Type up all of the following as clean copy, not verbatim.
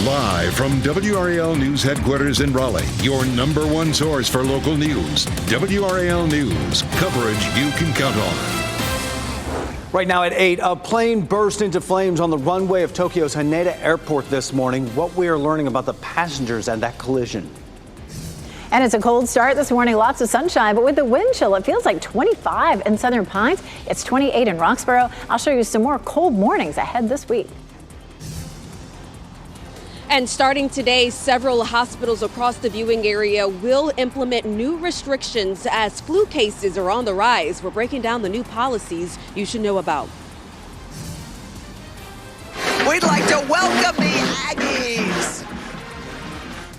Live from WRAL News Headquarters in Raleigh, your number one source for local news. WRAL News, coverage you can count on. Right now at 8, a plane burst into flames on the runway of Tokyo's Haneda Airport this morning. What we are learning about the passengers and that collision. And it's a cold start this morning, lots of sunshine, but with the wind chill, it feels like 25 in Southern Pines. It's 28 in Roxborough. I'll show you some more cold mornings ahead this week. And starting today, several hospitals across the viewing area will implement new restrictions as flu cases are on the rise. We're breaking down the new policies you should know about. We'd like to welcome the Aggies.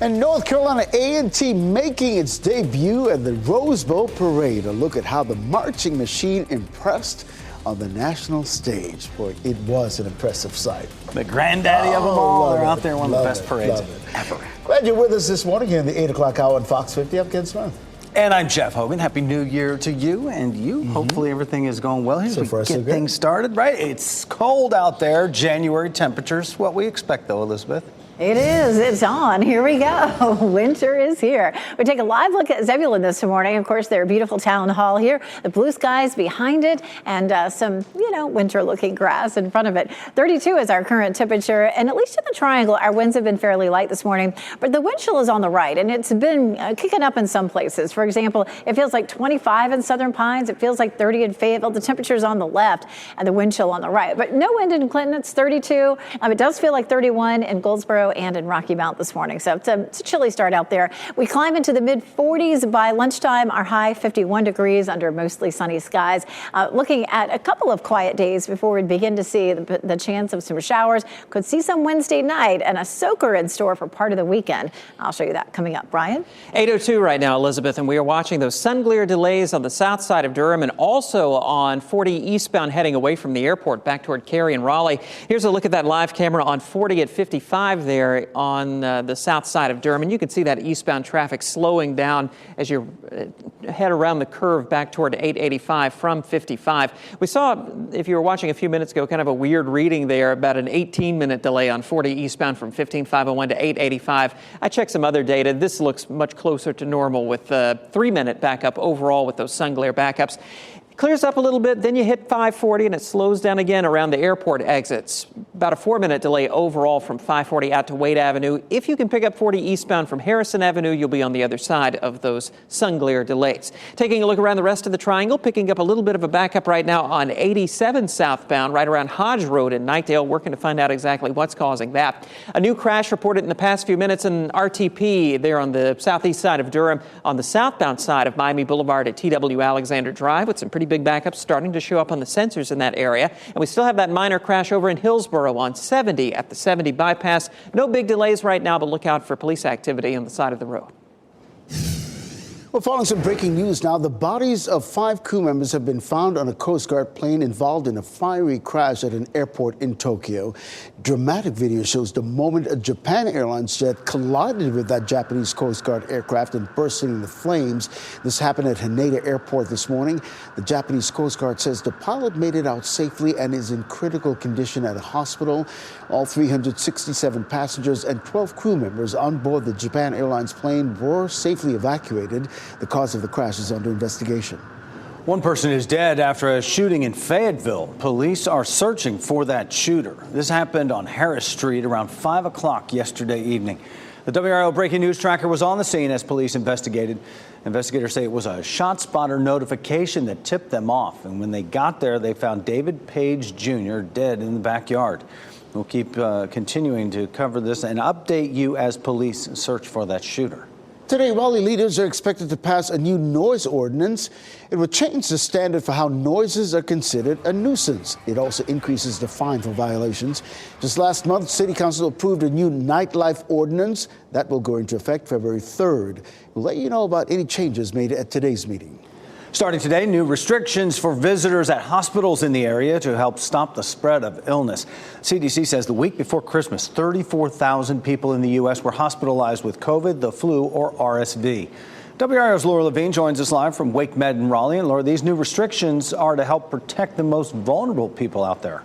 And North Carolina A&T making its debut at the Rose Bowl Parade. A look at how the marching machine impressed on the national stage. Boy, it was an impressive sight. The granddaddy of them all. They're out there, one of the best parades ever. Glad you're with us this morning here in the 8 o'clock hour on Fox 50. I'm Ken Smith. And I'm Jeff Hogan. Happy New Year to you and you. Hopefully everything is going well here. So far, so get good. things started, right? It's cold out there. January temperatures, what we expect though, Elizabeth. It is. It's on. Here we go. Winter is here. We take a live look at Zebulon this morning. Of course, their beautiful town hall here. The blue skies behind it and some, winter-looking grass in front of it. 32 is our current temperature. And at least in the Triangle, our winds have been fairly light this morning. But the wind chill is on the right, and it's been kicking up in some places. For example, it feels like 25 in Southern Pines. It feels like 30 in Fayetteville. The temperature's on the left and the wind chill on the right. But no wind in Clinton. It's 32. It does feel like 31 in Goldsboro and in Rocky Mount this morning. So it's a chilly start out there. We climb into the mid 40s by lunchtime. Our high 51 degrees under mostly sunny skies. Looking at a couple of quiet days before we begin to see the chance of some showers. Could see some Wednesday night and a soaker in store for part of the weekend. I'll show you that coming up. Brian? 8:02 right now, Elizabeth, and we are watching those sun glare delays on the south side of Durham and also on 40 eastbound heading away from the airport back toward Cary and Raleigh. Here's a look at that live camera on 40 at 55 there on the south side of Durham. And you can see that eastbound traffic slowing down as you head around the curve back toward 885 from 55. We saw, if you were watching a few minutes ago, kind of a weird reading there about an 18-minute delay on 40 eastbound from 15501 to 885. I checked some other data. This looks much closer to normal with 3-minute backup overall with those sun glare backups. Clears up a little bit, then you hit 540 and it slows down again around the airport exits. About a 4-minute delay overall from 540 out to Wade Avenue. If you can pick up 40 eastbound from Harrison Avenue, you'll be on the other side of those sun glare delays. Taking a look around the rest of the Triangle, picking up a little bit of a backup right now on 87 southbound, right around Hodge Road in Knightdale, working to find out exactly what's causing that. A new crash reported in the past few minutes in RTP there on the southeast side of Durham, on the southbound side of Miami Boulevard at TW Alexander Drive, with some pretty big backups starting to show up on the sensors in that area. And we still have that minor crash over in Hillsborough on 70 at the 70 bypass. No big delays right now, but look out for police activity on the side of the road. Well, following some breaking news now, the bodies of 5 crew members have been found on a Coast Guard plane involved in a fiery crash at an airport in Tokyo. Dramatic video shows the moment a Japan Airlines jet collided with that Japanese Coast Guard aircraft and bursting into flames. This happened at Haneda Airport this morning. The Japanese Coast Guard says the pilot made it out safely and is in critical condition at a hospital. All 367 passengers and 12 crew members on board the Japan Airlines plane were safely evacuated. The cause of the crash is under investigation. One person is dead after a shooting in Fayetteville. Police are searching for that shooter. This happened on Harris Street around 5 o'clock yesterday evening. The WRAL breaking news tracker was on the scene as police investigated. Investigators say it was a shot spotter notification that tipped them off. And when they got there, they found David Page Jr. dead in the backyard. We'll keep continuing to cover this and update you as police search for that shooter. Today, Raleigh leaders are expected to pass a new noise ordinance. It would change the standard for how noises are considered a nuisance. It also increases the fine for violations. Just last month, City Council approved a new nightlife ordinance that will go into effect February 3rd. We'll let you know about any changes made at today's meeting. Starting today, new restrictions for visitors at hospitals in the area to help stop the spread of illness. CDC says the week before Christmas, 34,000 people in the U.S. were hospitalized with COVID, the flu, or RSV. WRAL's Laura Levine joins us live from Wake Med in Raleigh. And Laura, these new restrictions are to help protect the most vulnerable people out there.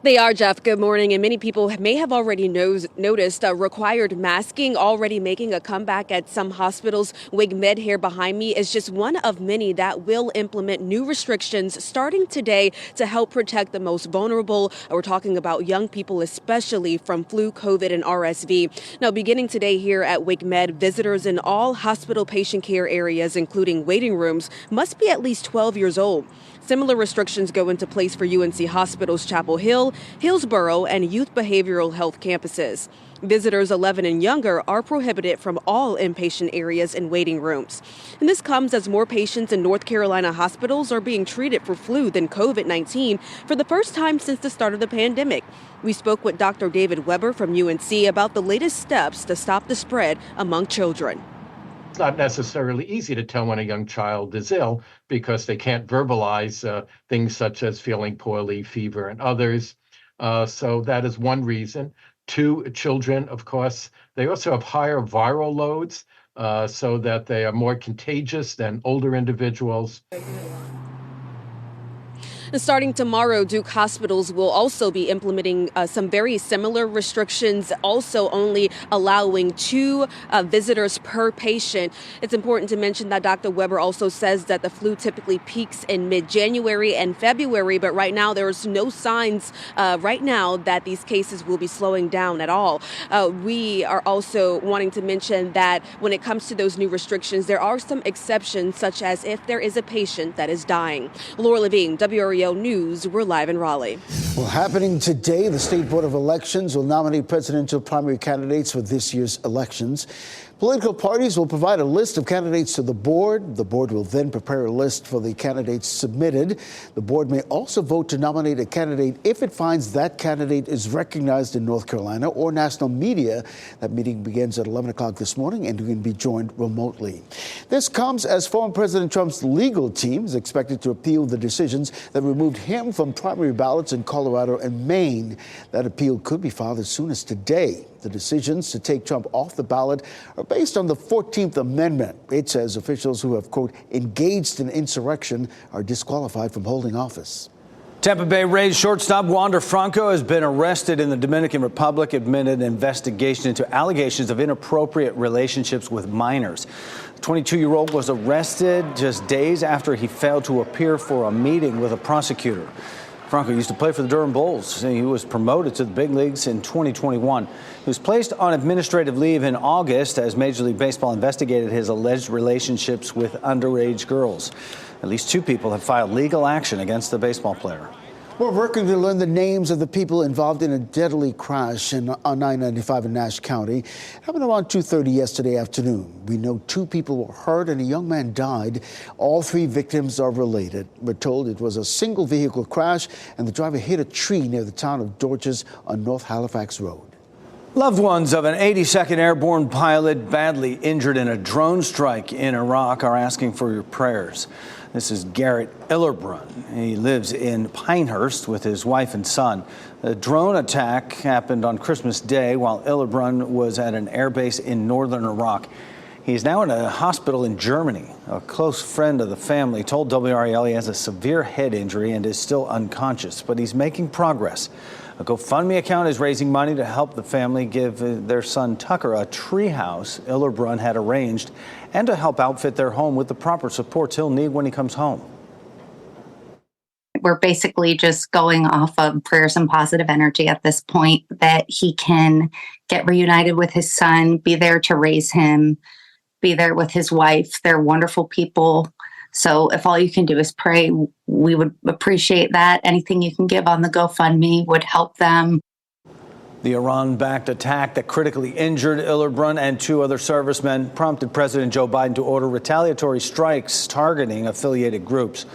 They are, Jeff. Good morning. And many people may have already noticed required masking already making a comeback at some hospitals. WigMed here behind me is just one of many that will implement new restrictions starting today to help protect the most vulnerable. We're talking about young people, especially from flu, COVID, and RSV. Now, beginning today here at WigMed, visitors in all hospital patient care areas, including waiting rooms, must be at least 12 years old. Similar restrictions go into place for UNC Hospital's Chapel Hill, Hillsborough, and Youth Behavioral Health campuses. Visitors 11 and younger are prohibited from all inpatient areas and waiting rooms. And this comes as more patients in North Carolina hospitals are being treated for flu than COVID-19 for the first time since the start of the pandemic. We spoke with Dr. David Weber from UNC about the latest steps to stop the spread among children. It's not necessarily easy to tell when a young child is ill because they can't verbalize things such as feeling poorly, fever, and others. So that is one reason. Two, children, of course, they also have higher viral loads so that they are more contagious than older individuals. And starting tomorrow, Duke hospitals will also be implementing some very similar restrictions, also only allowing 2 visitors per patient. It's important to mention that Dr. Weber also says that the flu typically peaks in mid-January and February, but right now there's no signs right now that these cases will be slowing down at all. We are also wanting to mention that when it comes to those new restrictions, there are some exceptions, such as if there is a patient that is dying. Laura Levine, WRAL News, we're live in Raleigh. Well, happening today, the State Board of Elections will nominate presidential primary candidates for this year's elections. Political parties will provide a list of candidates to the board. The board will then prepare a list for the candidates submitted. The board may also vote to nominate a candidate if it finds that candidate is recognized in North Carolina or national media. That meeting begins at 11 o'clock this morning and can be joined remotely. This comes as former President Trump's legal team is expected to appeal the decisions that removed him from primary ballots in Colorado and Maine. That appeal could be filed as soon as today. The decisions to take Trump off the ballot are based on the 14th Amendment. It says officials who have, quote, engaged in insurrection are disqualified from holding office. Tampa Bay Rays shortstop Wander Franco has been arrested in the Dominican Republic amid an investigation into allegations of inappropriate relationships with minors. The 22-year-old was arrested just days after he failed to appear for a meeting with a prosecutor. Franco used to play for the Durham Bulls. He was promoted to the big leagues in 2021. He was placed on administrative leave in August as Major League Baseball investigated his alleged relationships with underage girls. At least 2 people have filed legal action against the baseball player. We're working to learn the names of the people involved in a deadly crash on I-95 in Nash County. It happened around 2:30 yesterday afternoon. We know 2 people were hurt and a young man died. All 3 victims are related. We're told it was a single vehicle crash and the driver hit a tree near the town of Dorches on North Halifax Road. Loved ones of an 82nd Airborne pilot badly injured in a drone strike in Iraq are asking for your prayers. This is Garrett Illerbrun. He lives in Pinehurst with his wife and son. The drone attack happened on Christmas Day while Illerbrun was at an airbase in northern Iraq. He's now in a hospital in Germany. A close friend of the family told WRAL he has a severe head injury and is still unconscious, but he's making progress. A GoFundMe account is raising money to help the family give their son Tucker a treehouse Illerbrun had arranged and to help outfit their home with the proper supports he'll need when he comes home. We're basically just going off of prayers and positive energy at this point that he can get reunited with his son, be there to raise him, be there with his wife. They're wonderful people. So if all you can do is pray, we would appreciate that. Anything you can give on the GoFundMe would help them. The Iran-backed attack that critically injured Illerbrun and 2 other servicemen prompted President Joe Biden to order retaliatory strikes targeting affiliated groups.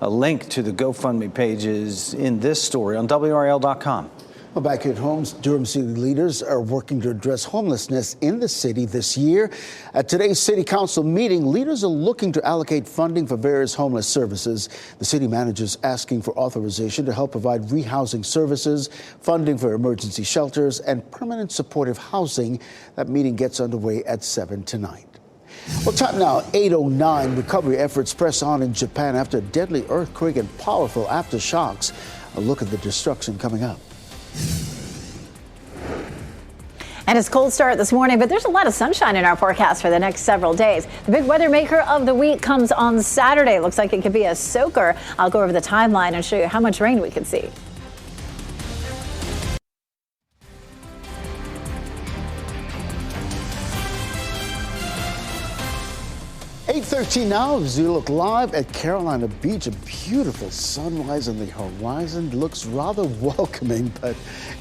A link to the GoFundMe page is in this story on WRAL.com. Well, back at home, Durham City leaders are working to address homelessness in the city this year. At today's City Council meeting, leaders are looking to allocate funding for various homeless services. The city manager is asking for authorization to help provide rehousing services, funding for emergency shelters, and permanent supportive housing. That meeting gets underway at 7 tonight. Well, time now, 8:09. Recovery efforts press on in Japan after a deadly earthquake and powerful aftershocks. A look at the destruction coming up. And it's a cold start this morning, but there's a lot of sunshine in our forecast for the next several days. The big weather maker of the week comes on Saturday. Looks like it could be a soaker. I'll go over the timeline and show you how much rain we could see. .13 now as you look live at Carolina Beach. A beautiful sunrise on the horizon. Looks rather welcoming, but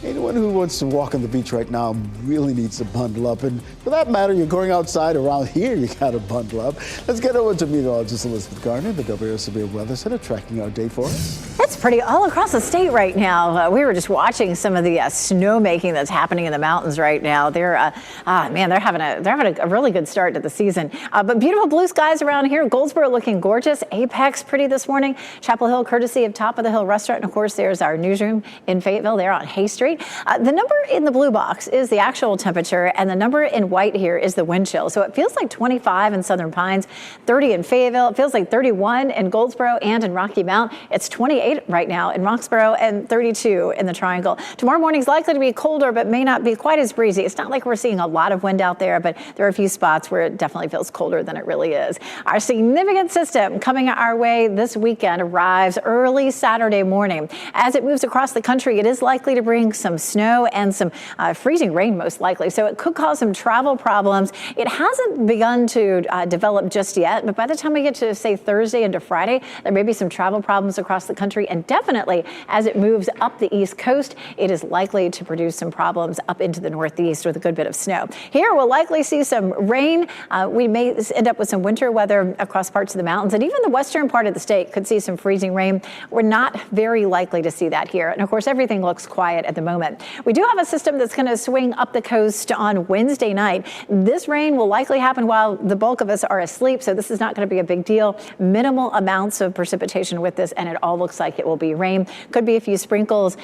anyone who wants to walk on the beach right now really needs to bundle up. And for that matter, you're going outside around here, you got to bundle up. Let's get over to meteorologist Elizabeth Garner, the WRAL Severe Weather Center, tracking our day for us. It's pretty all across the state right now. We were just watching some of the snowmaking that's happening in the mountains right now. They're having a really good start to the season. But beautiful blue skies around here. Goldsboro looking gorgeous. Apex pretty this morning. Chapel Hill, courtesy of Top of the Hill Restaurant. And of course, there's our newsroom in Fayetteville there on Hay Street. The number in the blue box is the actual temperature, and the number in white here is the wind chill. So it feels like 25 in Southern Pines, 30 in Fayetteville. It feels like 31 in Goldsboro and in Rocky Mount. It's 28 right now in Roxborough and 32 in the Triangle. Tomorrow morning's likely to be colder, but may not be quite as breezy. It's not like we're seeing a lot of wind out there, but there are a few spots where it definitely feels colder than it really is. Our significant system coming our way this weekend arrives early Saturday morning. As it moves across the country, it is likely to bring some snow and some freezing rain most likely. So it could cause some travel problems. It hasn't begun to develop just yet, but by the time we get to, say, Thursday into Friday, there may be some travel problems across the country. And definitely as it moves up the East Coast, it is likely to produce some problems up into the Northeast with a good bit of snow. Here we'll likely see some rain. We may end up with some winter weather across parts of the mountains, and even the western part of the state could see some freezing rain. We're not very likely to see that here. And of course, everything looks quiet at the moment. We do have a system that's going to swing up the coast on Wednesday night. This rain will likely happen while the bulk of us are asleep, so this is not going to be a big deal. Minimal amounts of precipitation with this, and it all looks like it will be rain. Could be a few sprinkles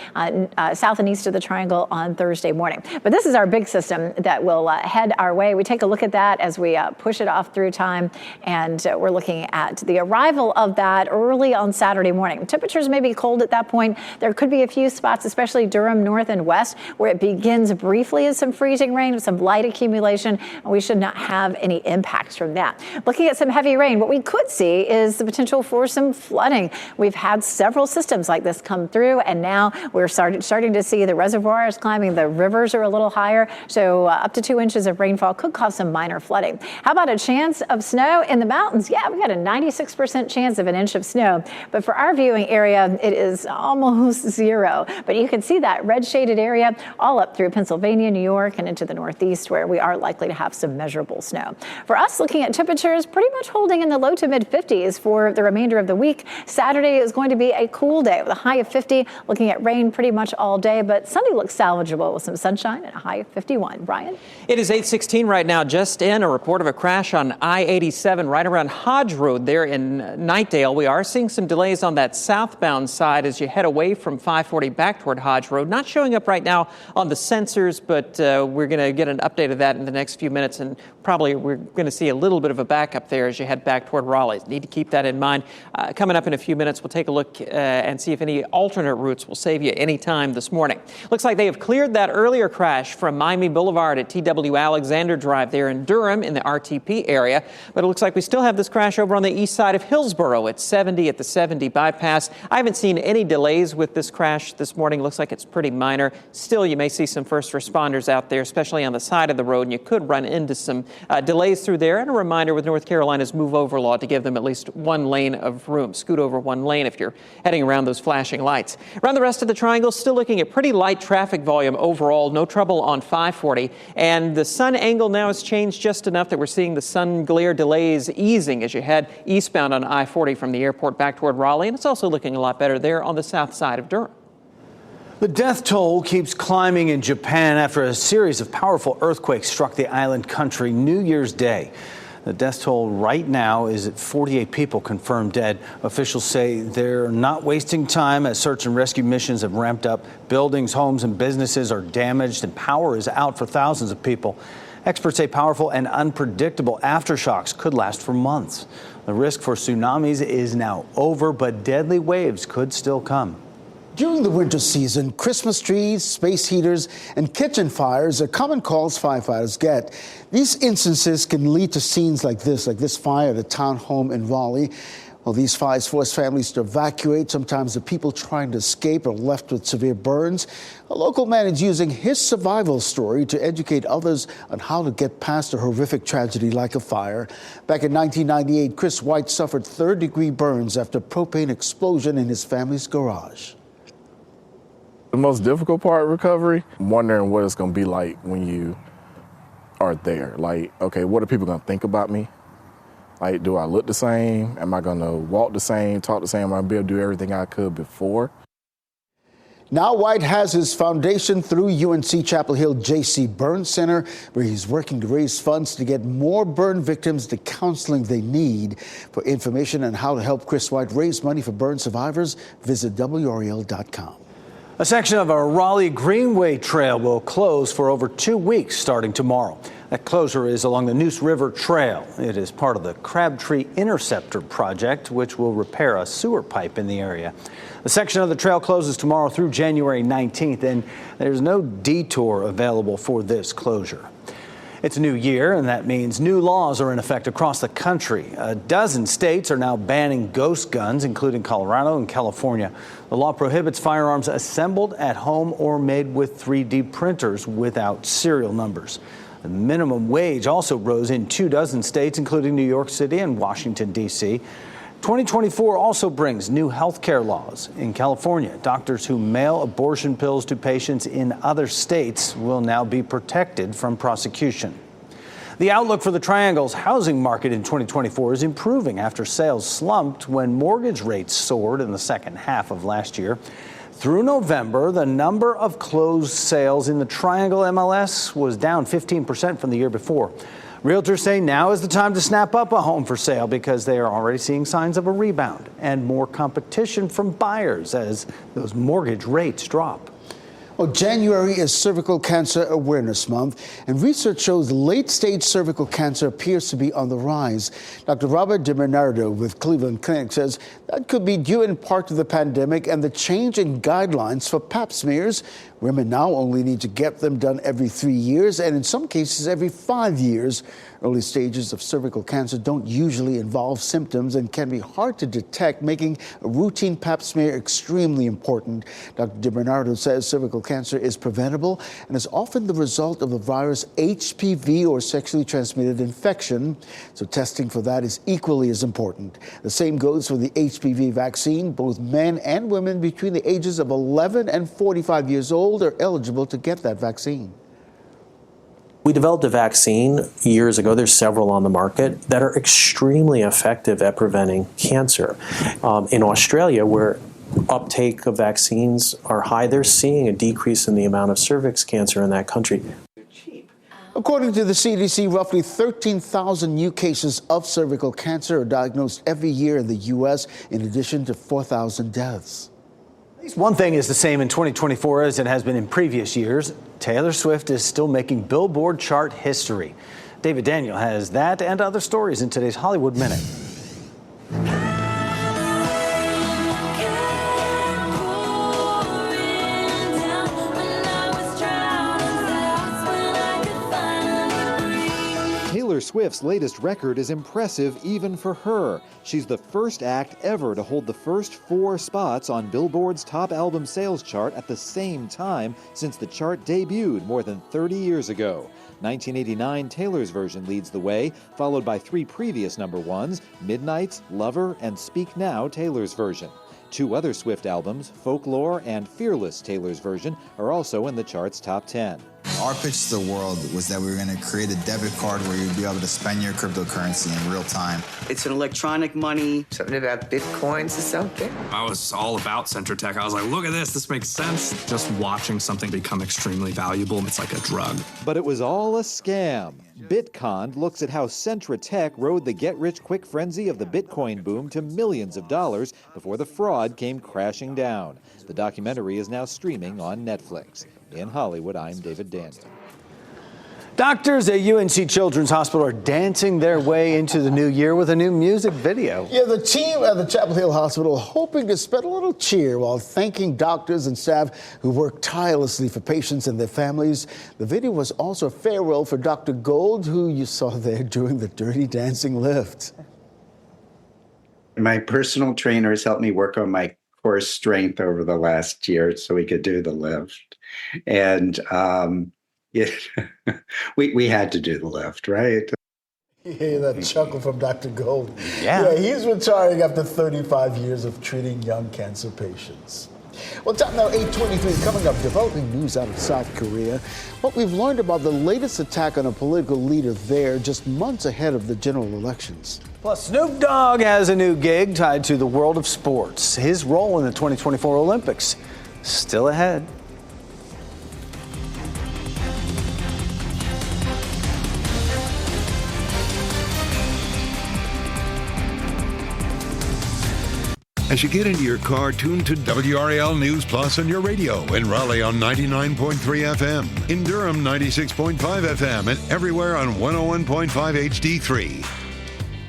south and east of the Triangle on Thursday morning. But this is our big system that will head our way. We take a look at that as we push it off through time, and we're looking at the arrival of that early on Saturday morning. Temperatures may be cold at that point. There could be a few spots, especially Durham north and west, where it begins briefly as some freezing rain with some light accumulation, and we should not have any impacts from that. Looking at some heavy rain, what we could see is the potential for some flooding. We've had several systems like this come through, and now we're starting to see the reservoirs climbing. The rivers are a little higher, so up to 2 inches of rainfall could cause some minor flooding. How about a chance of snow in the mountains? Yeah, we got a 96% chance of an inch of snow, but for our viewing area, it is almost zero. But you can see that red shaded area all up through Pennsylvania, New York, and into the Northeast, where we are likely to have some measurable snow. For us, looking at temperatures, pretty much holding in the low to mid 50s for the remainder of the week. Saturday is going to be a cool day with a high of 50, looking at rain pretty much all day, but Sunday looks salvageable with some sunshine and a high of 51. Brian? It is 8:16 right now. Just in, a report of a crash on I-87 right around Hodge Road there in Knightdale. We are seeing some delays on that southbound side as you head away from 540 back toward Hodge Road. Not showing up right now on the sensors, but we're going to get an update of that in the next few minutes, and probably we're going to see a little bit of a backup there as you head back toward Raleigh. Need to keep that in mind. Coming up in a few minutes, we'll take a look and see if any alternate routes will save you any time this morning. Looks like they have cleared that earlier crash from Miami Boulevard at TW Alexander Drive there in Durham in the RTP area, but it looks like we still have this crash over on the east side of Hillsborough at 70 at the 70 bypass. I haven't seen any delays with this crash this morning. Looks like it's pretty minor. Still, you may see some first responders out there, especially on the side of the road, and you could run into some delays through there. And a reminder with North Carolina's move over law to give them at least one lane of room. Scoot over one lane if you're heading around those flashing lights. Around the rest of the Triangle, still looking at pretty light traffic volume overall. No trouble on 540. And the sun angle now has changed just enough that we're seeing the sun glare delays easing as you head eastbound on I-40 from the airport back toward Raleigh. And it's also looking a lot better there on the south side of Durham. The death toll keeps climbing in Japan after a series of powerful earthquakes struck the island country New Year's Day. The death toll right now is at 48 people confirmed dead. Officials say they're not wasting time as search and rescue missions have ramped up. Buildings, homes, and businesses are damaged, and power is out for thousands of people. Experts say powerful and unpredictable aftershocks could last for months. The risk for tsunamis is now over, but deadly waves could still come. During the winter season, Christmas trees, space heaters, and kitchen fires are common calls firefighters get. These instances can lead to scenes like this fire at a town home in Raleigh. Well, these fires force families to evacuate. Sometimes the people trying to escape are left with severe burns. A local man is using his survival story to educate others on how to get past a horrific tragedy like a fire. Back in 1998, Chris White suffered third-degree burns after a propane explosion in his family's garage. The most difficult part of recovery, I'm wondering what it's going to be like when you are there. Like, okay, what are people going to think about me? Like, do I look the same? Am I going to walk the same, talk the same? Am I going to be able to do everything I could before? Now White has his foundation through UNC Chapel Hill J.C. Burn Center, where he's working to raise funds to get more burn victims the counseling they need. For information on how to help Chris White raise money for burn survivors, visit WRAL.com. A section of a Raleigh Greenway Trail will close for over 2 weeks starting tomorrow. That closure is along the Neuse River Trail. It is part of the Crabtree Interceptor project, which will repair a sewer pipe in the area. The section of the trail closes tomorrow through January 19th, and there's no detour available for this closure. It's a new year, and that means new laws are in effect across the country. A dozen states are now banning ghost guns, including Colorado and California. The law prohibits firearms assembled at home or made with 3D printers without serial numbers. The minimum wage also rose in 24 states, including New York City and Washington, D.C. 2024 also brings new health care laws. In California, doctors who mail abortion pills to patients in other states will now be protected from prosecution. The outlook for the Triangle's housing market in 2024 is improving after sales slumped when mortgage rates soared in the second half of last year. Through November, the number of closed sales in the Triangle MLS was down 15% from the year before. Realtors say now is the time to snap up a home for sale because they are already seeing signs of a rebound and more competition from buyers as those mortgage rates drop. Well, January is Cervical Cancer Awareness Month, and research shows late-stage cervical cancer appears to be on the rise. Dr. Robert DiBernardo with Cleveland Clinic says that could be due in part to the pandemic and the change in guidelines for pap smears. Women now only need to get them done every 3 years, and in some cases every 5 years. Early stages of cervical cancer don't usually involve symptoms and can be hard to detect, making a routine pap smear extremely important. Dr. DiBernardo says cervical cancer is preventable and is often the result of the virus HPV or sexually transmitted infection, so testing for that is equally as important. The same goes for the HPV vaccine. Both men and women between the ages of 11 and 45 years old are eligible to get that vaccine. We developed a vaccine years ago. There's several on the market that are extremely effective at preventing cancer. In Australia, where uptake of vaccines are high, they're seeing a decrease in the amount of cervix cancer in that country. According to the CDC, roughly 13,000 new cases of cervical cancer are diagnosed every year in the U.S., in addition to 4,000 deaths. At least one thing is the same in 2024 as it has been in previous years. Taylor Swift is still making Billboard chart history. David Daniel has that and other stories in today's Hollywood Minute. Taylor Swift's latest record is impressive even for her. She's the first act ever to hold the first 4 spots on Billboard's top album sales chart at the same time since the chart debuted more than 30 years ago. 1989, Taylor's version leads the way, followed by 3 previous number ones, Midnight's, Lover, and Speak Now, Taylor's version. 2 other Swift albums, Folklore and Fearless, Taylor's version, are also in the chart's top 10. Our pitch to the world was that we were going to create a debit card where you'd be able to spend your cryptocurrency in real time. It's an electronic money. Something about Bitcoins or something. I was all about Centratech. I was like, look at this makes sense. Just watching something become extremely valuable, it's like a drug. But it was all a scam. Bitcon looks at how Centratech rode the get-rich-quick frenzy of the Bitcoin boom to millions of dollars before the fraud came crashing down. The documentary is now streaming on Netflix. In Hollywood, I'm David Daniel. Doctors at UNC Children's Hospital are dancing their way into the new year with a new music video. Yeah, the team at the Chapel Hill Hospital hoping to spread a little cheer while thanking doctors and staff who work tirelessly for patients and their families. The video was also a farewell for Dr. Gold, who you saw there during the Dirty Dancing lift. My personal trainer has helped me work on my core strength over the last year so we could do the lift. And we had to do the lift, right? You hear that chuckle from Dr. Gold. Yeah, he's retiring after 35 years of treating young cancer patients. Well, time now, 8:23. Coming up, developing news out of South Korea. What we've learned about the latest attack on a political leader there just months ahead of the general elections. Plus, Snoop Dogg has a new gig tied to the world of sports. His role in the 2024 Olympics still ahead. As you get into your car, tune to WRAL News Plus on your radio. In Raleigh on 99.3 FM. In Durham, 96.5 FM. And everywhere on 101.5 HD3.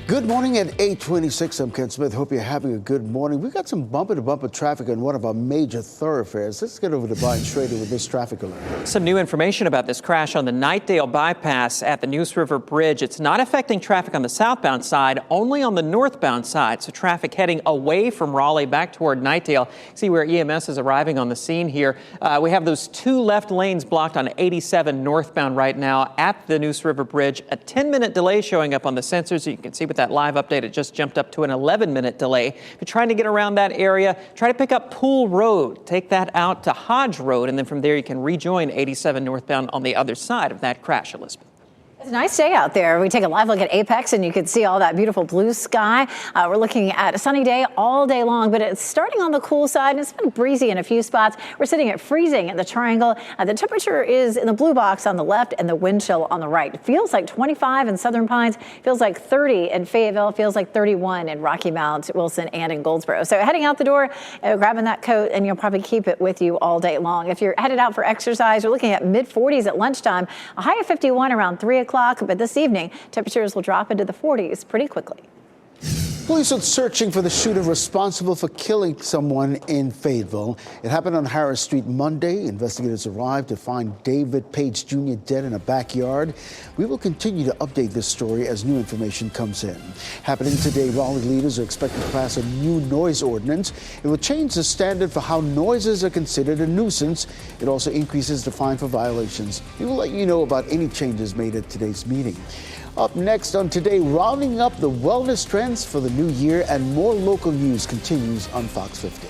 Good morning at 8:26. I'm Ken Smith. Hope you're having a good morning. We've got some bumper-to-bumper traffic on one of our major thoroughfares. Let's get over to Brian Schrader with this traffic alert. Some new information about this crash on the Knightdale bypass at the Neuse River Bridge. It's not affecting traffic on the southbound side, only on the northbound side. So traffic heading away from Raleigh back toward Knightdale. See where EMS is arriving on the scene here. We have those two left lanes blocked on 87 northbound right now at the Neuse River Bridge. A 10-minute delay showing up on the sensors. You can see with that live update, it just jumped up to an 11-minute delay. If you're trying to get around that area, try to pick up Pool Road. Take that out to Hodge Road, and then from there you can rejoin 87 northbound on the other side of that crash, Elizabeth. It's a nice day out there. We take a live look at Apex and you can see all that beautiful blue sky. We're looking at a sunny day all day long, but it's starting on the cool side and it's been breezy in a few spots. We're sitting at freezing in the Triangle. The temperature is in the blue box on the left and the wind chill on the right. It feels like 25 in Southern Pines, feels like 30 in Fayetteville, feels like 31 in Rocky Mount, Wilson, and in Goldsboro. So heading out the door, grabbing that coat, and you'll probably keep it with you all day long. If you're headed out for exercise, we're looking at mid-40s at lunchtime, a high of 51 around 3 o'clock. But this evening, temperatures will drop into the 40s pretty quickly. Police are searching for the shooter responsible for killing someone in Fayetteville. It happened on Harris Street Monday. Investigators arrived to find David Page Jr. dead in a backyard. We will continue to update this story as new information comes in. Happening today, Raleigh leaders are expected to pass a new noise ordinance. It will change the standard for how noises are considered a nuisance. It also increases the fine for violations. We will let you know about any changes made at today's meeting. Up next on Today, rounding up the wellness trends for the new year, and more local news continues on Fox 50.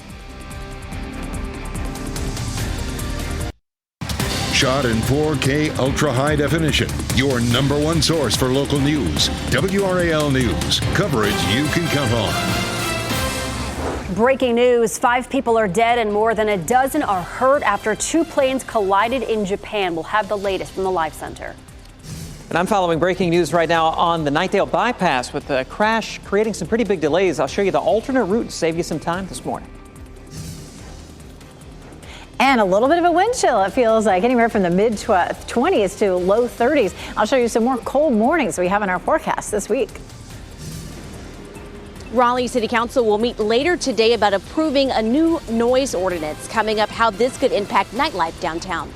Shot in 4K ultra high definition. Your number one source for local news. WRAL News. Coverage you can count on. Breaking news, 5 people are dead and more than a dozen are hurt after 2 planes collided in Japan. We'll have the latest from the Live Center. And I'm following breaking news right now on the Knightdale bypass with the crash creating some pretty big delays. I'll show you the alternate route to save you some time this morning. And a little bit of a wind chill, it feels like, anywhere from the mid-20s to low 30s. I'll show you some more cold mornings we have in our forecast this week. Raleigh City Council will meet later today about approving a new noise ordinance. Coming up, how this could impact nightlife downtown.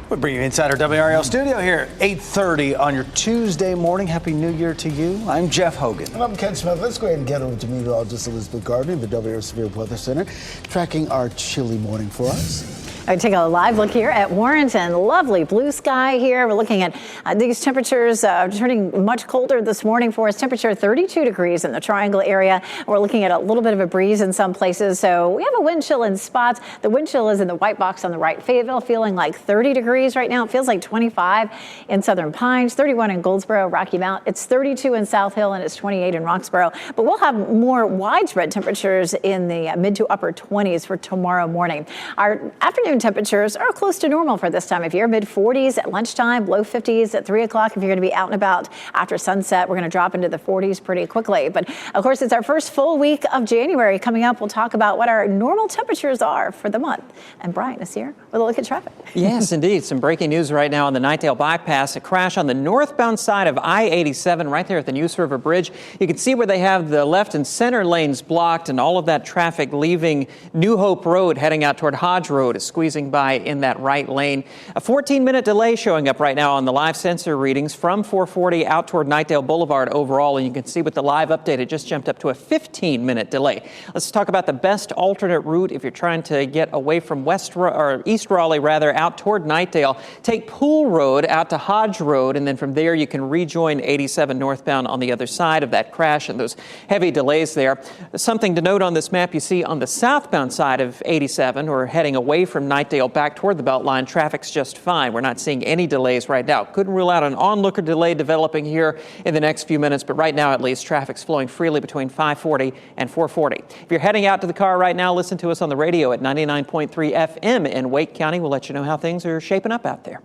We bring you inside our WRAL studio here at 8:30 on your Tuesday morning. Happy New Year to you. I'm Jeff Hogan. And I'm Ken Smith. Let's go ahead and get over to meteorologist Elizabeth Gardner, the WRAL Severe Weather Center, tracking our chilly morning for us. I take a live look here at Warrenton. Lovely blue sky here. We're looking at these temperatures turning much colder this morning for us. Temperature 32 degrees in the Triangle area. We're looking at a little bit of a breeze in some places. So we have a wind chill in spots. The wind chill is in the white box on the right. Fayetteville feeling like 30 degrees right now. It feels like 25 in Southern Pines, 31 in Goldsboro, Rocky Mount. It's 32 in South Hill and it's 28 in Roxboro. But we'll have more widespread temperatures in the mid to upper 20s for tomorrow morning. Our afternoon afternoon temperatures are close to normal for this time of year. Mid-40s at lunchtime, low 50s at 3 o'clock. If you're going to be out and about after sunset, we're going to drop into the 40s pretty quickly. But of course, it's our first full week of January. Coming up, we'll talk about what our normal temperatures are for the month. And Brian is here with a look at traffic. Yes, indeed. Some breaking news right now on the Knightdale bypass. A crash on the northbound side of I-87 right there at the Neuse River Bridge. You can see where they have the left and center lanes blocked, and all of that traffic leaving New Hope Road heading out toward Hodge Road is squeezing by in that right lane. A 14-minute delay showing up right now on the live sensor readings from 440 out toward Knightdale Boulevard overall. And you can see with the live update, it just jumped up to a 15-minute delay. Let's talk about the best alternate route if you're trying to get away from East Raleigh, out toward Knightdale. Take Pool Road out to Hodge Road, and then from there you can rejoin 87 northbound on the other side of that crash and those heavy delays there. Something to note on this map, you see on the southbound side of 87 or heading away from Knightdale back toward the Beltline, traffic's just fine. We're not seeing any delays right now. Couldn't rule out an onlooker delay developing here in the next few minutes, but right now at least traffic's flowing freely between 540 and 440. If you're heading out to the car right now, listen to us on the radio at 99.3 FM in Wake County. We'll let you know how things are shaping up out there.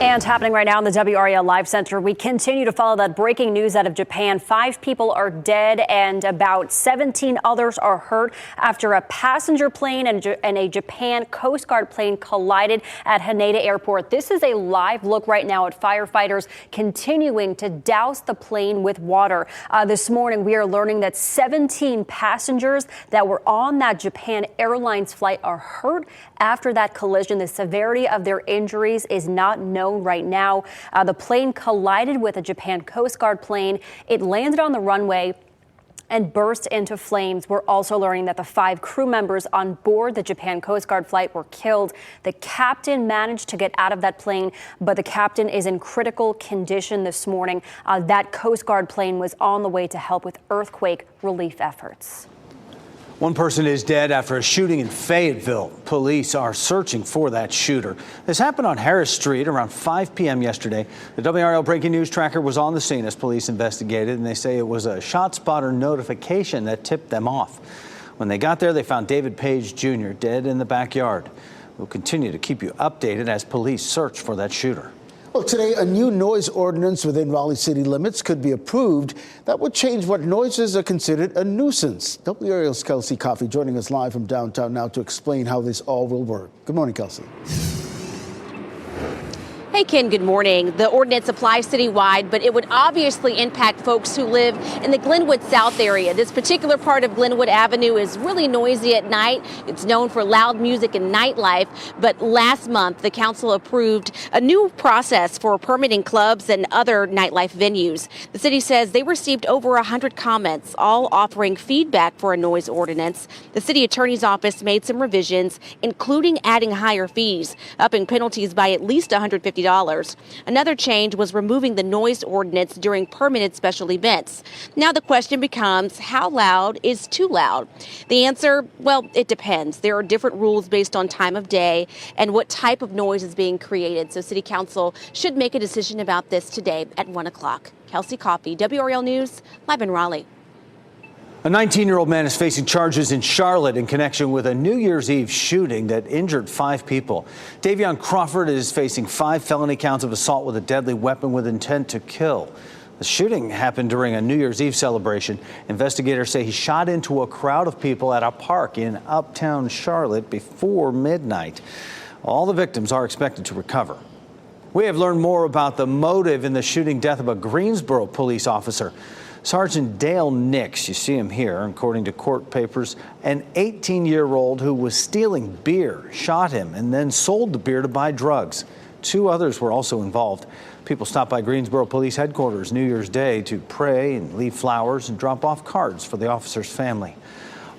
And happening right now in the WRAL Live Center, we continue to follow that breaking news out of Japan. 5 people are dead and about 17 others are hurt after a passenger plane and a Japan Coast Guard plane collided at Haneda Airport. This is a live look right now at firefighters continuing to douse the plane with water. This morning, we are learning that 17 passengers that were on that Japan Airlines flight are hurt after that collision. The severity of their injuries is not known right now. The plane collided with a Japan Coast Guard plane. It landed on the runway and burst into flames. We're also learning that the 5 crew members on board the Japan Coast Guard flight were killed. The captain managed to get out of that plane, but the captain is in critical condition this morning. That Coast Guard plane was on the way to help with earthquake relief efforts. One person is dead after a shooting in Fayetteville. Police are searching for that shooter. This happened on Harris Street around 5 p.m. yesterday. The WRAL Breaking News Tracker was on the scene as police investigated, and they say it was a ShotSpotter notification that tipped them off. When they got there, they found David Page Jr. dead in the backyard. We'll continue to keep you updated as police search for that shooter. Well, today, a new noise ordinance within Raleigh city limits could be approved that would change what noises are considered a nuisance. WRAL's Kelsey Coffey joining us live from downtown now to explain how this all will work. Good morning, Kelsey. Hey, Ken, good morning. The ordinance applies citywide, but it would obviously impact folks who live in the Glenwood South area. This particular part of Glenwood Avenue is really noisy at night. It's known for loud music and nightlife. But last month, the council approved a new process for permitting clubs and other nightlife venues. The city says they received over 100 comments, all offering feedback for a noise ordinance. The city attorney's office made some revisions, including adding higher fees, upping penalties by at least $150. Another change was removing the noise ordinance during permitted special events. Now the question becomes, how loud is too loud? The answer, well, it depends. There are different rules based on time of day and what type of noise is being created. So City Council should make a decision about this today at 1 o'clock. Kelsey Coffey, WRAL News, live in Raleigh. A 19-year-old man is facing charges in Charlotte in connection with a New Year's Eve shooting that injured 5 people. Davion Crawford is facing 5 felony counts of assault with a deadly weapon with intent to kill. The shooting happened during a New Year's Eve celebration. Investigators say he shot into a crowd of people at a park in uptown Charlotte before midnight. All the victims are expected to recover. We have learned more about the motive in the shooting death of a Greensboro police officer. Sergeant Dale Nix, you see him here, according to court papers, an 18-year-old who was stealing beer, shot him and then sold the beer to buy drugs. 2 others were also involved. People stopped by Greensboro Police Headquarters New Year's Day to pray and leave flowers and drop off cards for the officer's family.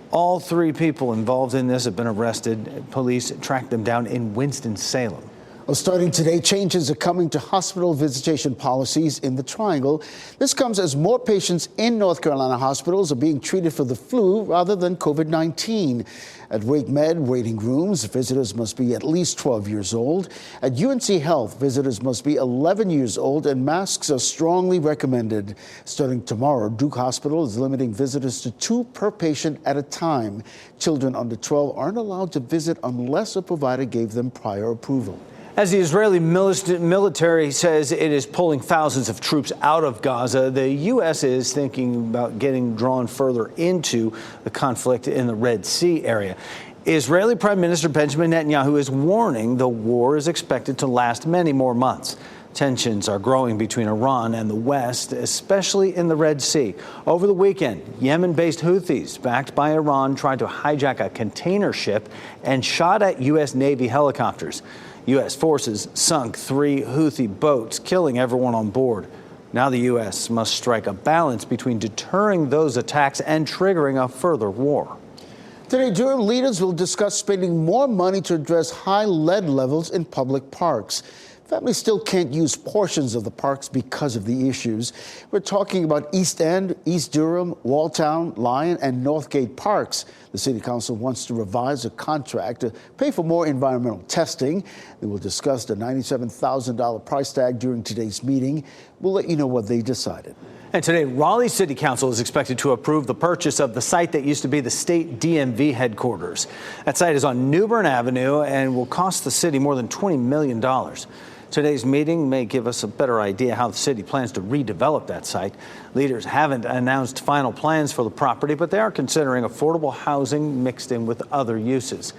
All 3 people involved in this have been arrested. Police tracked them down in Winston-Salem. Well, starting today, changes are coming to hospital visitation policies in the Triangle. This comes as more patients in North Carolina hospitals are being treated for the flu rather than COVID-19. At Wake Med waiting rooms, visitors must be at least 12 years old. At UNC Health, visitors must be 11 years old, and masks are strongly recommended. Starting tomorrow, Duke Hospital is limiting visitors to 2 per patient at a time. Children under 12 aren't allowed to visit unless a provider gave them prior approval. As the Israeli military says it is pulling thousands of troops out of Gaza, the U.S. is thinking about getting drawn further into the conflict in the Red Sea area. Israeli Prime Minister Benjamin Netanyahu is warning the war is expected to last many more months. Tensions are growing between Iran and the West, especially in the Red Sea. Over the weekend, Yemen-based Houthis, backed by Iran, tried to hijack a container ship and shot at U.S. Navy helicopters. U.S. forces sunk 3 Houthi boats, killing everyone on board. Now the U.S. must strike a balance between deterring those attacks and triggering a further war. Today, Durham leaders will discuss spending more money to address high lead levels in public parks. Families still can't use portions of the parks because of the issues. We're talking about East End, East Durham, Walltown, Lyon, and Northgate parks. The City Council wants to revise a contract to pay for more environmental testing. They will discuss the $97,000 price tag during today's meeting. We'll let you know what they decided. And today, Raleigh City Council is expected to approve the purchase of the site that used to be the state DMV headquarters. That site is on New Bern Avenue and will cost the city more than $20 million. Today's meeting may give us a better idea how the city plans to redevelop that site. Leaders haven't announced final plans for the property, but they are considering affordable housing mixed in with other uses.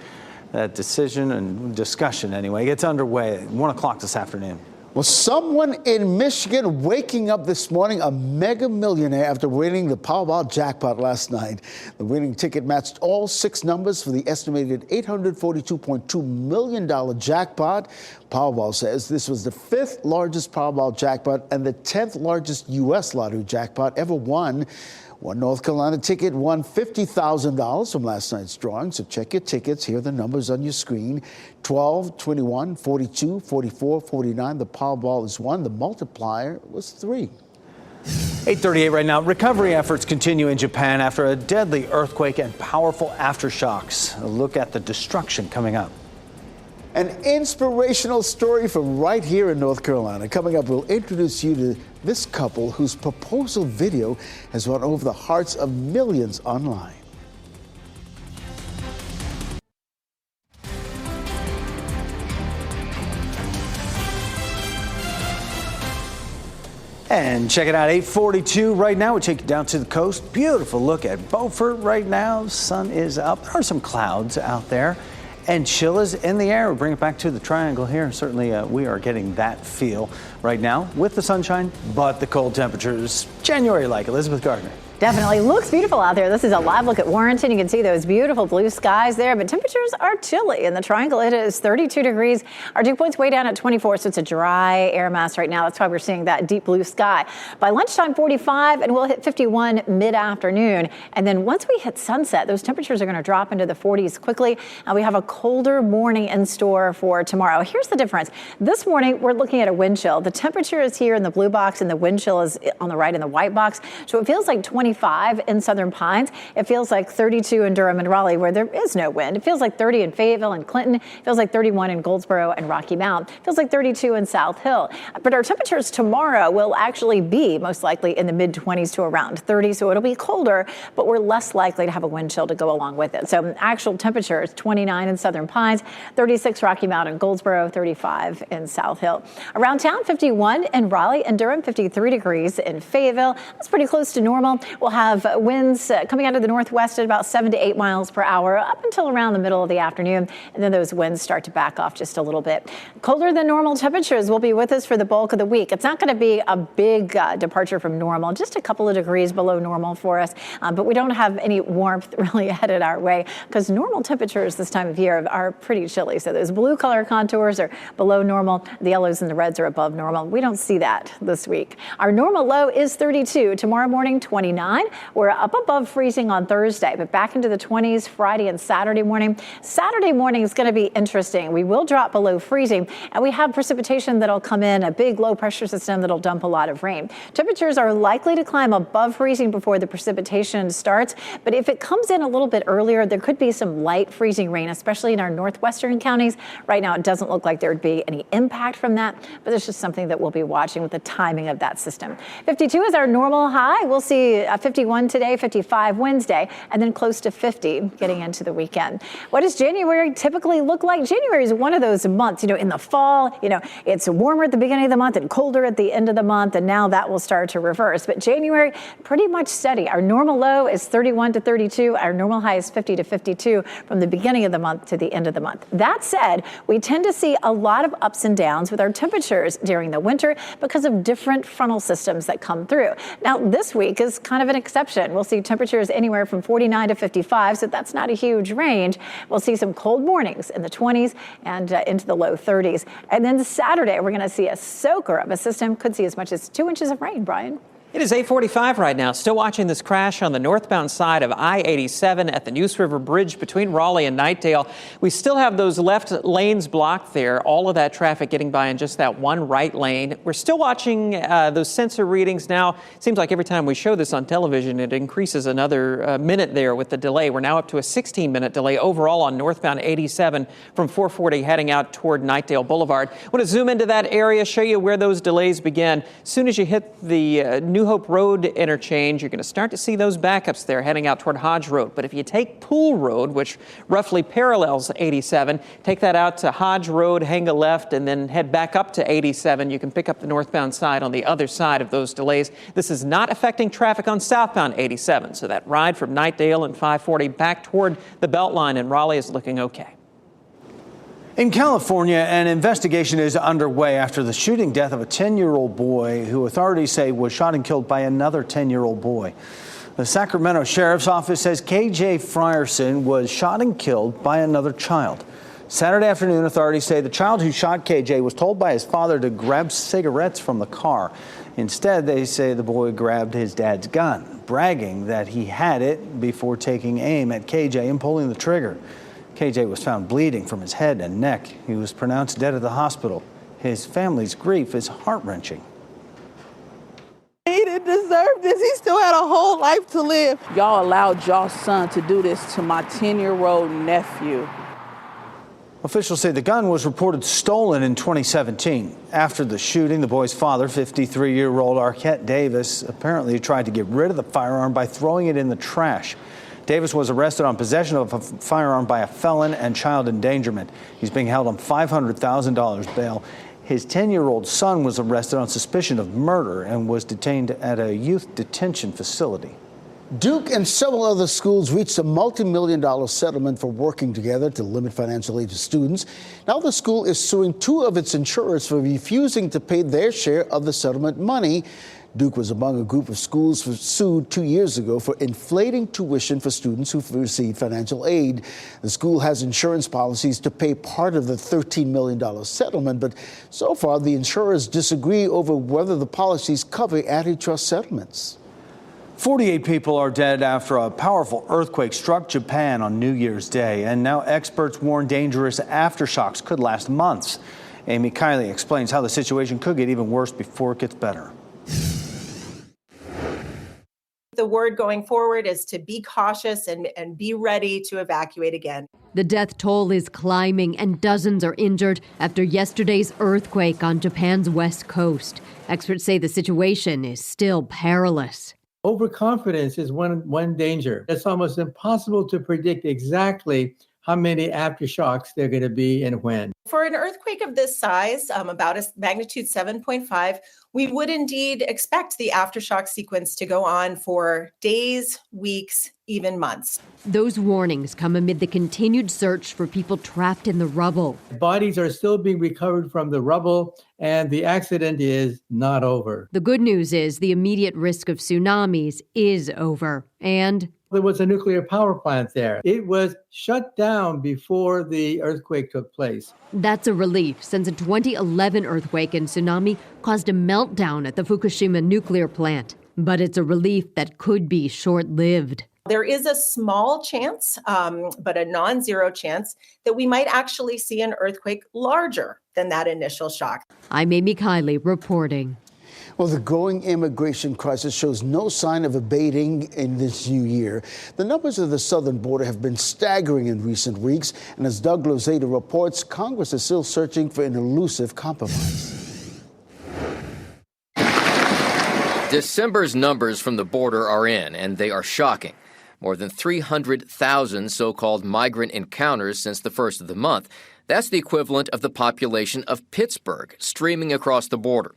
That decision and discussion, anyway, gets underway at 1 o'clock this afternoon. Well, someone in Michigan waking up this morning a mega millionaire after winning the Powerball jackpot last night. The winning ticket matched all 6 numbers for the estimated $842.2 million jackpot. Powerball says this was the 5th largest Powerball jackpot and the 10th largest U.S. lottery jackpot ever won. One North Carolina ticket won $50,000 from last night's drawing, so check your tickets. Here are the numbers on your screen. 12, 21, 42, 44, 49. The Powerball is 1. The multiplier was 3. 8:38 right now. Recovery efforts continue in Japan after a deadly earthquake and powerful aftershocks. A look at the destruction coming up. An inspirational story from right here in North Carolina. Coming up, we'll introduce you to this couple whose proposal video has won over the hearts of millions online. And check it out, 8:42 right now. We take you down to the coast. Beautiful look at Beaufort right now. Sun is up. There are some clouds out there. And chill is in the air. We'll bring it back to the Triangle here. Certainly, we are getting that feel right now with the sunshine, but the cold temperatures. January-like. Elizabeth Gardner. Definitely looks beautiful out there. This is a live look at Warrenton. You can see those beautiful blue skies there, but temperatures are chilly. In the Triangle, it is 32 degrees. Our dew point's way down at 24, so it's a dry air mass right now. That's why we're seeing that deep blue sky. By lunchtime, 45, and we'll hit 51 mid-afternoon. And then once we hit sunset, those temperatures are going to drop into the 40s quickly. And we have a colder morning in store for tomorrow. Here's the difference. This morning, we're looking at a wind chill. The temperature is here in the blue box, and the wind chill is on the right in the white box. So it feels like 25 in Southern Pines. It feels like 32 in Durham and Raleigh, where there is no wind. It feels like 30 in Fayetteville and Clinton. It feels like 31 in Goldsboro and Rocky Mount. It feels like 32 in South Hill. But our temperatures tomorrow will actually be most likely in the mid-20s to around 30. So it'll be colder, but we're less likely to have a wind chill to go along with it. So actual temperatures 29 in Southern Pines, 36 Rocky Mount and Goldsboro, 35 in South Hill. Around town, 51 in Raleigh and Durham, 53 degrees in Fayetteville. That's pretty close to normal. We'll have winds coming out of the northwest at about 7 to 8 miles per hour up until around the middle of the afternoon. And then those winds start to back off just a little bit. Colder than normal temperatures will be with us for the bulk of the week. It's not going to be a big departure from normal, just a couple of degrees below normal for us. But we don't have any warmth really headed our way because normal temperatures this time of year are pretty chilly. So those blue color contours are below normal. The yellows and the reds are above normal. normal. We don't see that this week. Our normal low is 32. Tomorrow morning, 29. We're up above freezing on Thursday, but back into the 20s Friday and Saturday morning. Saturday morning is going to be interesting. We will drop below freezing, and we have precipitation that'll come in, a big low pressure system that'll dump a lot of rain. Temperatures are likely to climb above freezing before the precipitation starts, but if it comes in a little bit earlier, there could be some light freezing rain, especially in our northwestern counties. Right now, it doesn't look like there would be any impact from that, but it's just something that we'll be watching with the timing of that system. 52 is our normal high. We'll see 51 today, 55 Wednesday, and then close to 50 getting into the weekend. What does January typically look like? January is one of those months, in the fall, it's warmer at the beginning of the month and colder at the end of the month, and now that will start to reverse. But January, pretty much steady. Our normal low is 31 to 32. Our normal high is 50 to 52 from the beginning of the month to the end of the month. That said, we tend to see a lot of ups and downs with our temperatures during the winter because of different frontal systems that come through. Now, this week is kind of an exception. We'll see temperatures anywhere from 49 to 55, so that's not a huge range. We'll see some cold mornings in the 20s and into the low 30s. And then Saturday, we're going to see a soaker of a system, could see as much as 2 inches of rain, Brian. It is 8:45 right now. Still watching this crash on the northbound side of I-87 at the Neuse River Bridge between Raleigh and Knightdale. We still have those left lanes blocked there. All of that traffic getting by in just that one right lane. We're still watching those sensor readings now. Seems like every time we show this on television, it increases another minute there with the delay. We're now up to a 16-minute delay overall on northbound 87 from 440 heading out toward Knightdale Boulevard. I want to zoom into that area, show you where those delays begin. As soon as you hit the New Hope Road interchange, you're going to start to see those backups there heading out toward Hodge Road. But if you take Pool Road, which roughly parallels 87, take that out to Hodge Road, hang a left, and then head back up to 87, you can pick up the northbound side on the other side of those delays. This is not affecting traffic on southbound 87, so that ride from Knightdale and 540 back toward the Beltline in Raleigh is looking okay. In California, an investigation is underway after the shooting death of a 10-year-old boy who authorities say was shot and killed by another 10-year-old boy. The Sacramento Sheriff's Office says KJ Frierson was shot and killed by another child. Saturday afternoon, authorities say the child who shot KJ was told by his father to grab cigarettes from the car. Instead, they say the boy grabbed his dad's gun, bragging that he had it before taking aim at KJ and pulling the trigger. KJ was found bleeding from his head and neck. He was pronounced dead at the hospital. His family's grief is heart-wrenching. He didn't deserve this. He still had a whole life to live. Y'all allowed y'all's son to do this to my 10-year-old nephew. Officials say the gun was reported stolen in 2017. After the shooting, the boy's father, 53-year-old Arquette Davis, apparently tried to get rid of the firearm by throwing it in the trash. Davis was arrested on possession of a firearm by a felon and child endangerment. He's being held on $500,000 bail. His 10-year-old son was arrested on suspicion of murder and was detained at a youth detention facility. Duke and several other schools reached a multi-million-dollar settlement for working together to limit financial aid to students. Now the school is suing 2 of its insurers for refusing to pay their share of the settlement money. Duke was among a group of schools sued 2 years ago for inflating tuition for students who received financial aid. The school has insurance policies to pay part of the $13 million settlement, but so far the insurers disagree over whether the policies cover antitrust settlements. 48 people are dead after a powerful earthquake struck Japan on New Year's Day, and now experts warn dangerous aftershocks could last months. Amy Kiley explains how the situation could get even worse before it gets better. The word going forward is to be cautious and be ready to evacuate again. The death toll is climbing and dozens are injured after yesterday's earthquake on Japan's west coast. Experts say the situation is still perilous. Overconfidence is one danger. It's almost impossible to predict exactly how many aftershocks there are going to be and when. For an earthquake of this size, about a magnitude 7.5, we would indeed expect the aftershock sequence to go on for days, weeks, even months. Those warnings come amid the continued search for people trapped in the rubble. Bodies are still being recovered from the rubble, and the accident is not over. The good news is the immediate risk of tsunamis is over, and There was a nuclear power plant there. It was shut down before the earthquake took place. That's a relief, since a 2011 earthquake and tsunami caused a meltdown at the Fukushima nuclear plant. But it's a relief that could be short-lived. There is a small chance, but a non-zero chance, that we might actually see an earthquake larger than that initial shock. I'm Amy Kiley reporting. Well, the growing immigration crisis shows no sign of abating in this new year. The numbers at the southern border have been staggering in recent weeks, and as Doug Lozada reports, Congress is still searching for an elusive compromise. December's numbers from the border are in, and they are shocking. More than 300,000 so-called migrant encounters since the first of the month. That's the equivalent of the population of Pittsburgh streaming across the border.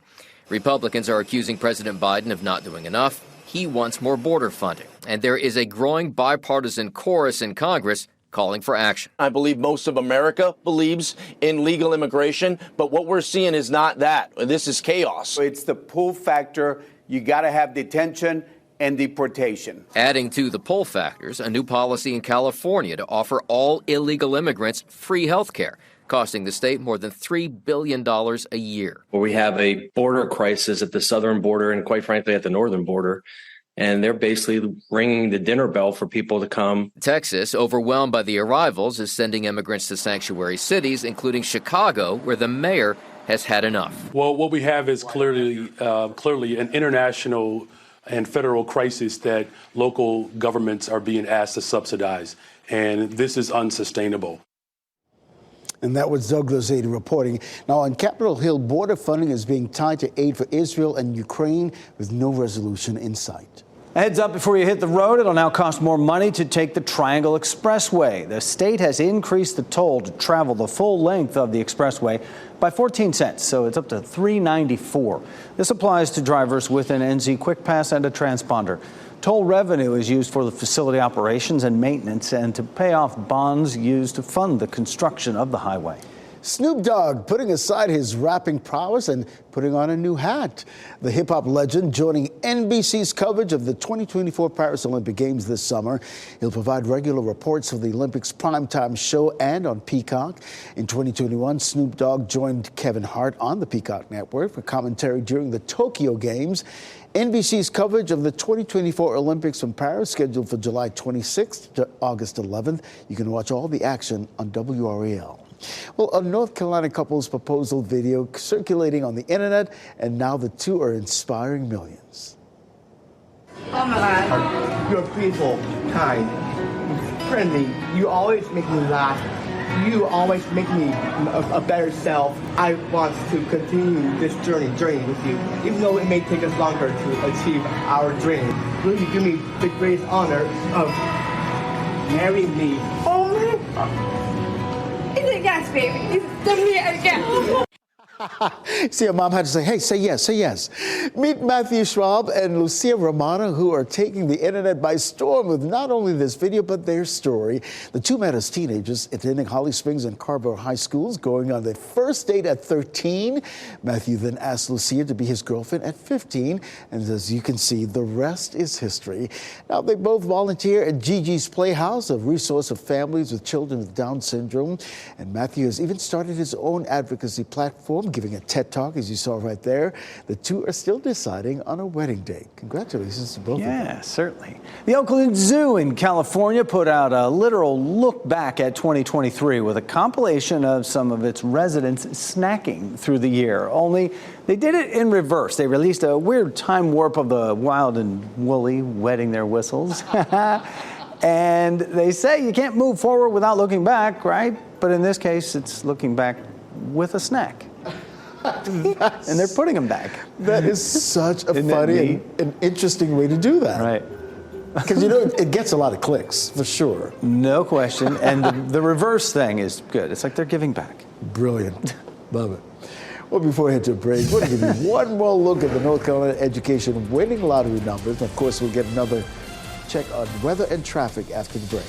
Republicans are accusing President Biden of not doing enough. He wants more border funding. And there is a growing bipartisan chorus in Congress calling for action. I believe most of America believes in legal immigration, but what we're seeing is not that. This is chaos. It's the pull factor. You got to have detention and deportation. Adding to the pull factors, a new policy in California to offer all illegal immigrants free health care, costing the state more than $3 billion a year. We have a border crisis at the southern border and, quite frankly, at the northern border. And they're basically ringing the dinner bell for people to come. Texas, overwhelmed by the arrivals, is sending immigrants to sanctuary cities, including Chicago, where the mayor has had enough. Well, what we have is clearly an international and federal crisis that local governments are being asked to subsidize. And this is unsustainable. And that was Doug Lozada reporting. Now, on Capitol Hill, border funding is being tied to aid for Israel and Ukraine with no resolution in sight. A heads up before you hit the road, it'll now cost more money to take the Triangle Expressway. The state has increased the toll to travel the full length of the expressway by 14 cents, so it's up to $3.94. This applies to drivers with an NZ Quick Pass and a transponder. Toll revenue is used for the facility operations and maintenance and to pay off bonds used to fund the construction of the highway. Snoop Dogg putting aside his rapping prowess and putting on a new hat. The hip-hop legend joining NBC's coverage of the 2024 Paris Olympic Games this summer. He'll provide regular reports for the Olympics primetime show and on Peacock. In 2021, Snoop Dogg joined Kevin Hart on the Peacock network for commentary during the Tokyo Games. NBC's coverage of the 2024 Olympics from Paris, scheduled for July 26th to August 11th. You can watch all the action on WRAL. Well, a North Carolina couple's proposal video circulating on the internet, and now the two are inspiring millions. Oh my God. You're beautiful, kind, friendly. You always make me laugh. You always make me a better self. I want to continue this journey with you, even though it may take us longer to achieve our dream. Will you give me the greatest honor of marrying me? Oh man. Yes, baby. It's definitely yes. See, your mom had to say, hey, say yes, say yes. Meet Matthew Schwab and Lucia Romano, who are taking the internet by storm with not only this video, but their story. The two met as teenagers attending Holly Springs and Carver High Schools, going on their first date at 13. Matthew then asked Lucia to be his girlfriend at 15. And as you can see, the rest is history. Now, they both volunteer at Gigi's Playhouse, a resource of families with children with Down syndrome. And Matthew has even started his own advocacy platform, giving a TED Talk, as you saw right there. The two are still deciding on a wedding date. Congratulations to both of them. Yeah, certainly. The Oakland Zoo in California put out a literal look back at 2023 with a compilation of some of its residents snacking through the year. Only they did it in reverse. They released a weird time warp of the wild and woolly wetting their whistles. And they say you can't move forward without looking back, right? But in this case, it's looking back with a snack. And they're putting them back. That is such a funny and interesting way to do that. Right. Because, you know, it gets a lot of clicks, for sure. No question. And the reverse thing is good. It's like they're giving back. Brilliant. Love it. Well, before we head to a break, we'll give you one more look at the North Carolina education winning lottery numbers. Of course, we'll get another check on weather and traffic after the break.